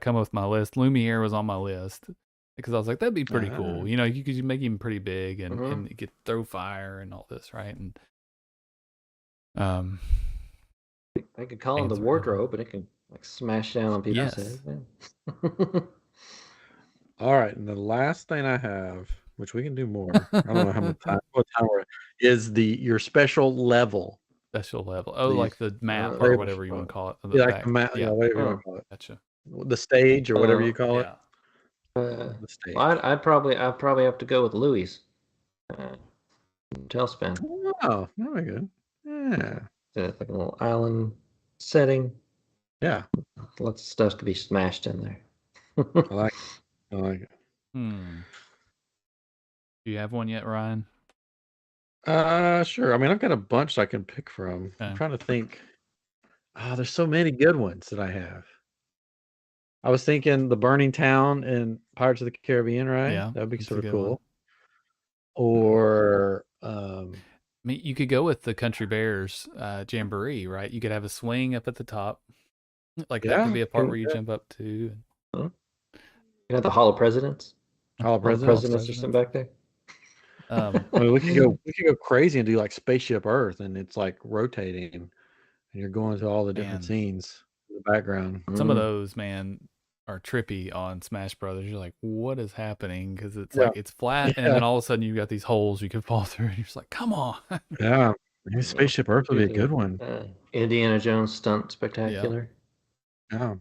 come up with my list, Lumiere was on my list because I was like, that'd be pretty cool. You know, you could make him pretty big and you could throw fire and all this, right? And I could call him the wardrobe, but it can like smash down on people's heads. Yeah. All right, and the last thing I have, which we can do more. I don't know how much time. What time is your special level? Special level. Oh, like the map or whatever you want to call it. Yeah, like the map. Yeah, whatever you want to call it. Gotcha. The stage or whatever you call it. The stage. Well, I'd probably have to go with Louis. Tailspin. Oh, very good. Yeah. It's like a little island setting. Yeah. Lots of stuff to be smashed in there. I like it. Do you have one yet, Ryan? Sure. I mean, I've got a bunch I can pick from. Okay. I'm trying to think. There's so many good ones that I have. I was thinking the Burning Town in Pirates of the Caribbean, right? Yeah. That'd be sort of cool. Or I mean, you could go with the Country Bears Jamboree, right? You could have a swing up at the top. Like that could be a part where you jump up to. You know, the Hall of Presidents. All presidents are sitting back there. I mean, we could go crazy and do like Spaceship Earth, and it's like rotating, and you're going to all the different scenes in the background. Some of those, man, are trippy on Smash Brothers. You're like, what is happening? Because it's like it's flat, and then all of a sudden you've got these holes you can fall through, and you're just like, come on. Yeah, maybe Spaceship Earth would be a good one. Indiana Jones stunt spectacular. Yeah.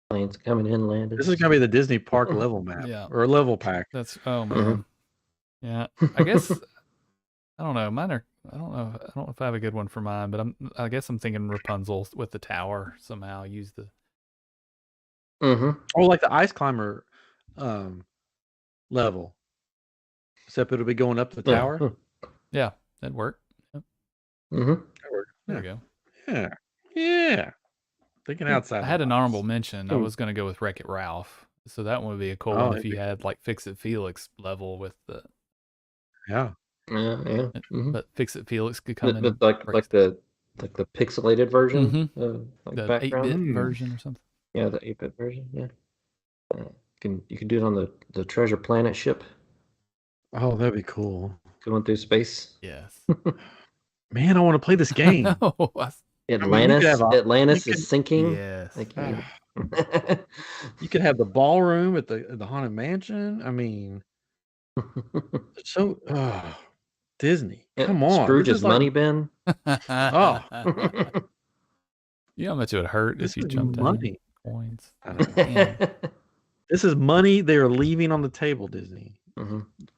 Planes coming in, landing. This is gonna be the Disney Park level map, or level pack. That's man. Yeah, I guess I don't know. Mine are. I don't know if I have a good one for mine, but I guess I'm thinking Rapunzel with the tower somehow. Use the. Or like the Ice Climber level, except it'll be going up the tower. Yeah, that'd work. Yep. That works. There we go. Yeah. Thinking outside. I had an honorable mention. I was going to go with Wreck-It Ralph, so that one would be a cool one if you had like Fix It Felix level with the. Yeah. But Fix It Felix could come in like the pixelated version, like the background 8-bit version or something. Yeah, the 8-bit version. Yeah, you can do it on the Treasure Planet ship. Oh, that'd be cool. Going through space. Yes. Man, I want to play this game. Atlantis is sinking. Yes. You could have the ballroom at the Haunted Mansion. I mean, so Disney. Come on. Scrooge's money bin. Oh. You know how much it would hurt if you jumped money. Coins. This is money they're leaving on the table, Disney.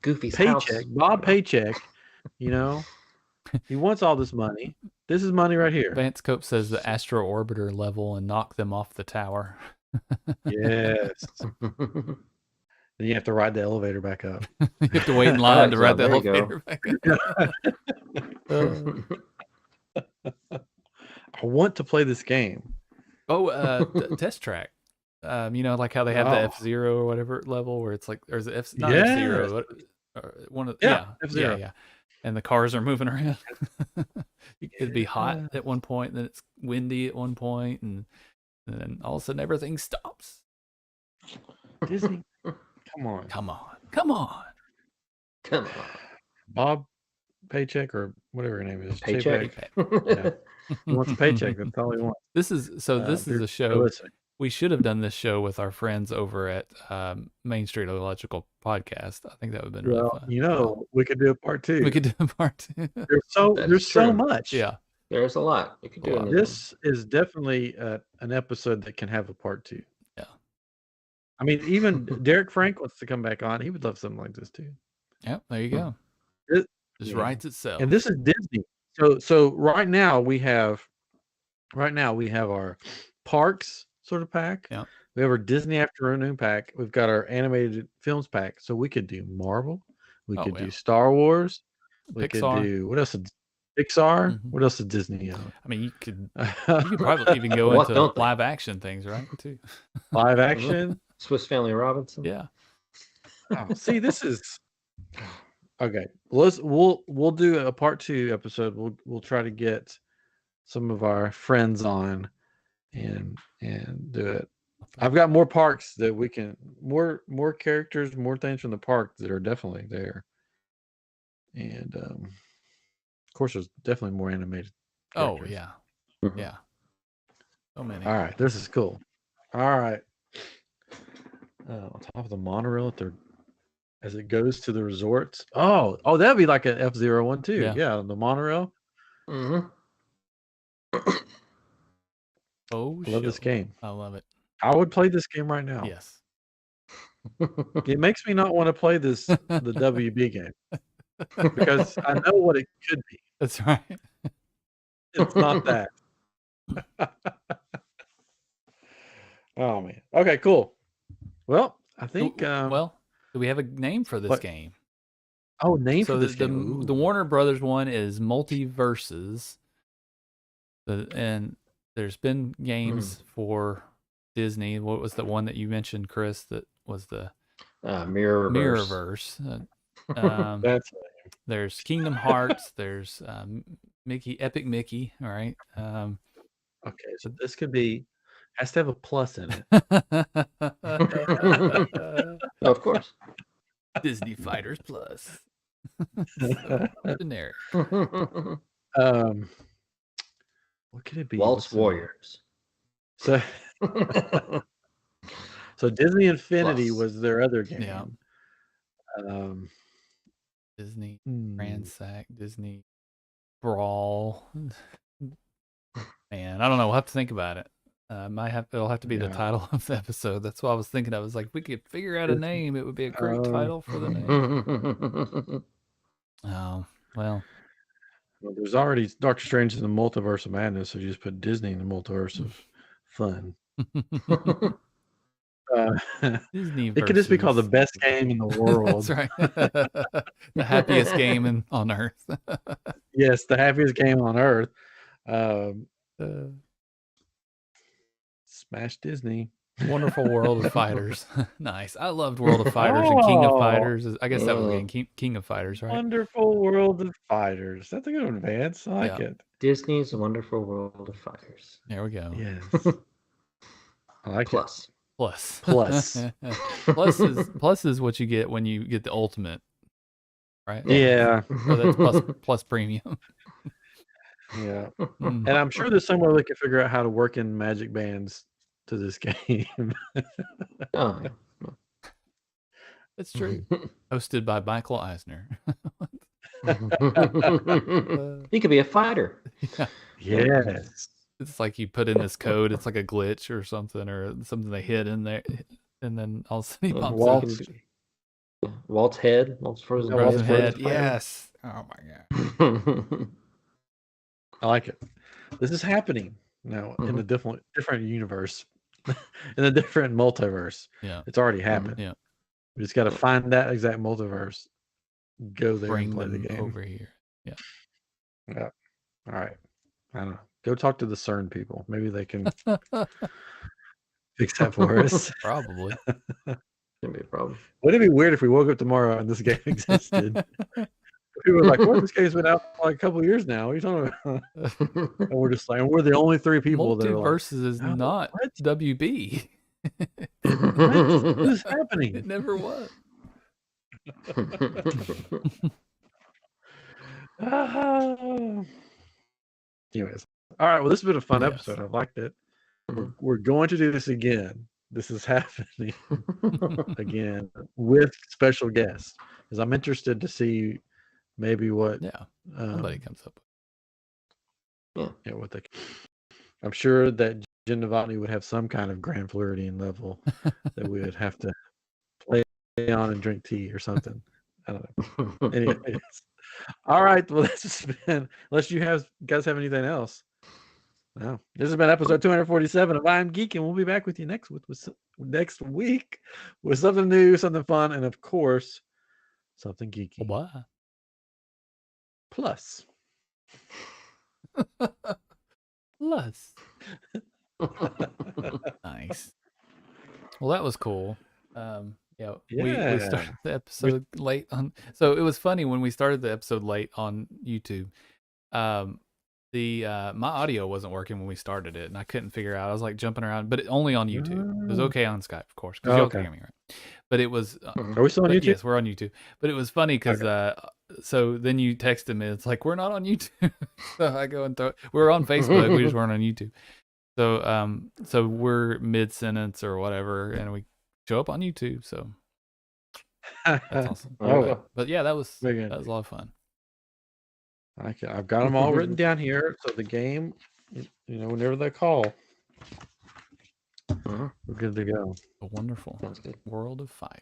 Goofy's paycheck, house. Bob Paycheck, he wants all this money. This is money right here. Vance Cope says the Astro Orbiter level and knock them off the tower. Yes. Then you have to ride the elevator back up. You have to wait in line to ride the elevator back up. I want to play this game. Oh, Test Track. Like how they have the F-Zero or whatever level where it's like there's F-Zero. F-Zero. Yeah. And the cars are moving around. It'd be hot at one point, and then it's windy at one point, and then all of a sudden everything stops. Disney, come on. Bob Paycheck or whatever her name is. Paycheck. Yeah. He wants a paycheck. That's all he wants. This is a show. We should have done this show with our friends over at Main Street Electrical Podcast. I think that would have been really fun. We could do a part 2. We could do a part 2. There's so much. Yeah. There's a lot. You could do this is definitely an episode that can have a part 2. Yeah. I mean, even Derek Frank wants to come back on. He would love something like this too. Yep. There you go. Just writes itself. And this is Disney. So right now we have our parks sort of pack. Yeah. We have our Disney Afternoon pack. We've got our animated films pack. So we could do Marvel. We could do Star Wars. We Pixar. Could do what else? Pixar. Mm-hmm. What else is Disney on? I mean, you could probably even go into live action things, right? Too. Live action. Swiss Family Robinson. Yeah. Oh, see, this is okay. We'll do a part 2 episode. We'll try to get some of our friends on and do it. I've got more parks that we can more characters, more things from the park that are definitely there. And of course there's definitely more animated characters. Oh yeah. Yeah. So many. All right, this is cool. All right. On top of the monorail as it goes to the resorts. Oh, that'd be like an F-Zero one too. Yeah, the monorail. Mm-hmm. I love this game. I love it. I would play this game right now. Yes. It makes me not want to play the WB game because I know what it could be. That's right. It's not that. Oh man. Okay, cool. Well, I think. Do we have a name for this game? Oh, name for this game. The Warner Brothers one is Multiversus, and there's been games for Disney. What was the one that you mentioned, Chris? That was the Mirrorverse. That's there's Kingdom Hearts. There's Epic Mickey. All right. Okay, so this has to have a plus in it. Of course. Disney Fighters Plus. So generic. What could it be? Waltz Warriors. So, so Disney Infinity Plus. was their other game. Yeah. Disney Ransack, Disney Brawl. Man, I don't know. We'll have to think about it. It'll have to be the title of the episode. That's what I was thinking. I was like, if we could figure out a name, it would be a great title for the name. Oh, well. Well, there's already Doctor Strange in the Multiverse of Madness, so you just put Disney in the Multiverse of Fun. Disney it could just be called the best game in the world. That's right. The happiest game on Earth. Yes, the happiest game on Earth. Smash Disney. Wonderful World of Fighters. Nice. I loved World of Fighters and King of Fighters. I guess that was again King of Fighters, right? Wonderful World of Fighters. That's a good one, Vance. I like it. Disney's Wonderful World of Fighters. There we go. Yes. I like Plus. it. Plus. Plus is what you get when you get the ultimate, right? Yeah. So that's plus premium. Yeah. And I'm sure there's somewhere they can figure out how to work in magic bands to this game. Oh, That's true. Hosted by Michael Eisner. He could be a fighter. Yes. It's like you put in this code. It's like a glitch or something they hid in there, and then all of a sudden he pops up. Walt's head. Walt's frozen head. Yes. Oh my god. I like it. This is happening now in a different universe, in a different multiverse. Yeah, it's already happened. Yeah, we just got to find that exact multiverse, go there, and play the game over here. Yeah. All right. I don't know. Go talk to the CERN people. Maybe they can fix that for us. Probably. Shouldn't be a problem. Wouldn't it be weird if we woke up tomorrow and this game existed? People were like, "What? This game's been out for like a couple of years now. What are you talking about?" And we're just like, we're the only three people that are like, Multiverses is not what? WB. What is happening? It never was. Anyways, all right. Well, this has been a fun episode. I've liked it. We're going to do this again. This is happening again with special guests, because I'm interested to see maybe what somebody comes up with. Yeah, what they. I'm sure that Jen Novotny would have some kind of Grand Floridian level that we would have to play on and drink tea or something. I don't know. Anyways. All right. Well, this has been, unless you guys have anything else. No. This has been episode 247 of iamGEEK, and we'll be back with you next week with something new, something fun, and of course, something geeky. Wow. Plus. Plus. Nice. Well, that was cool. We started the episode late on. So it was funny when we started the episode late on YouTube. My audio wasn't working when we started it, and I couldn't figure out. I was like jumping around, but only on YouTube. It was okay on Skype, of course, because y'all can hear me, right? But it was. Are we still on YouTube? Yes, we're on YouTube. But it was funny because so then you texted me. It's like, we're not on YouTube. So I go and we're on Facebook. We just weren't on YouTube. So we're mid sentence or whatever, and we show up on YouTube. So that's awesome. But yeah, that was a lot of fun. I've got them all written down here. So the game, whenever they call, we're good to go. The wonderful world of fighters.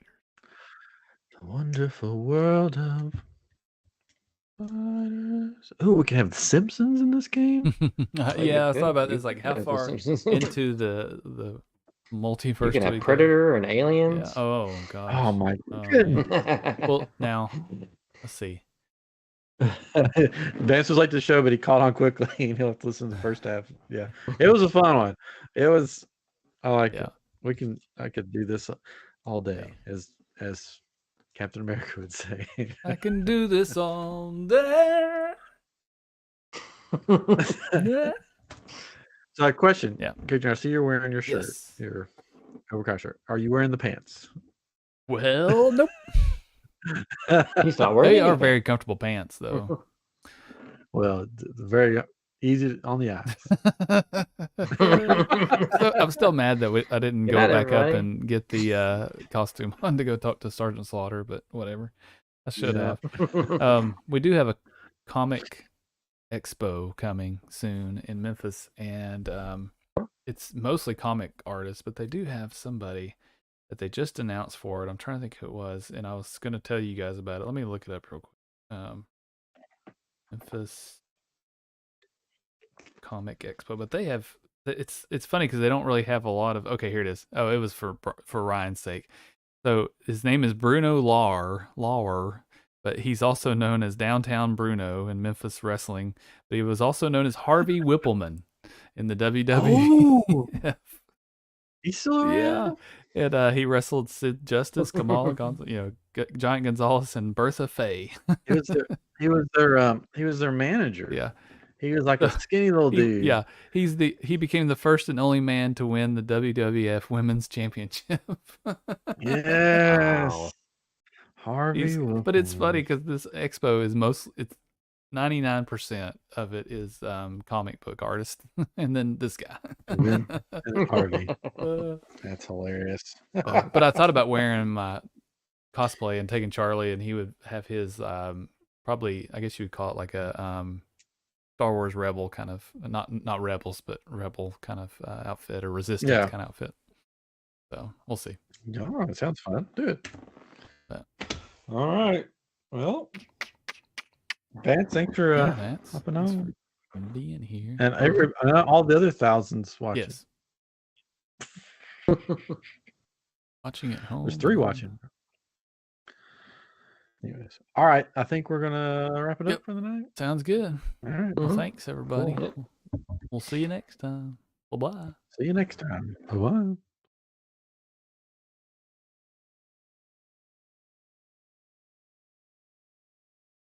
The wonderful world of fighters. Oh, we can have the Simpsons in this game. Yeah, I thought about this. Like, how far into the multiverse? You can have Predator and Aliens. Yeah. Oh gosh. Oh my goodness. Well, now let's see. Vance was late to the show, but he caught on quickly, and he'll have to listen to the first half. Yeah, it was a fun one. It was. I like it. I could do this all day, as Captain America would say. I can do this all day. Yeah. So, a question. Yeah. Catron, I see you're wearing your shirt. Yes. Your overcoat shirt. Are you wearing the pants? Well, nope. He's not wearing. They are very comfortable pants, though. Well, very easy on the eyes. So I'm still mad that I didn't go back up and get the costume on to go talk to Sergeant Slaughter, but whatever. I should have. We do have a comic expo coming soon in Memphis, and it's mostly comic artists, but they do have somebody that they just announced for it. I'm trying to think who it was, and I was going to tell you guys about it. Let me look it up real quick. Memphis Comic Expo, but they have it's funny because they don't really have a lot of. Okay, here it is. Oh, it was for Ryan's sake. So his name is Bruno Lauer, but he's also known as Downtown Bruno in Memphis Wrestling. But he was also known as Harvey Whippleman in the WWE. Oh, he's still around? Yeah, and he wrestled Sid Justice, Kamala, Giant Gonzalez, and Bertha Faye. He was their manager. Yeah. He was like a skinny little dude. Yeah, he became the first and only man to win the WWF Women's Championship. Yes, wow. Harvey. But it's funny because this expo is 99% of it is comic book artists, and then this guy. and Harvey. That's hilarious. But I thought about wearing my cosplay and taking Charlie, and he would have his probably, I guess you would call it like a Star Wars Rebel kind of, not Rebels, but Rebel kind of outfit, or Resistance kind of outfit. So we'll see. Oh, it sounds fun. Do it. All right. Well, Vance, thanks for hopping on. For being here. And all the other thousands watching. Yes. Watching at home. There's 3 watching. Anyways, all right. I think we're gonna wrap it up for the night. Sounds good. All right. Well, thanks everybody. Cool. We'll see you next time. Bye-bye. See you next time. Bye-bye.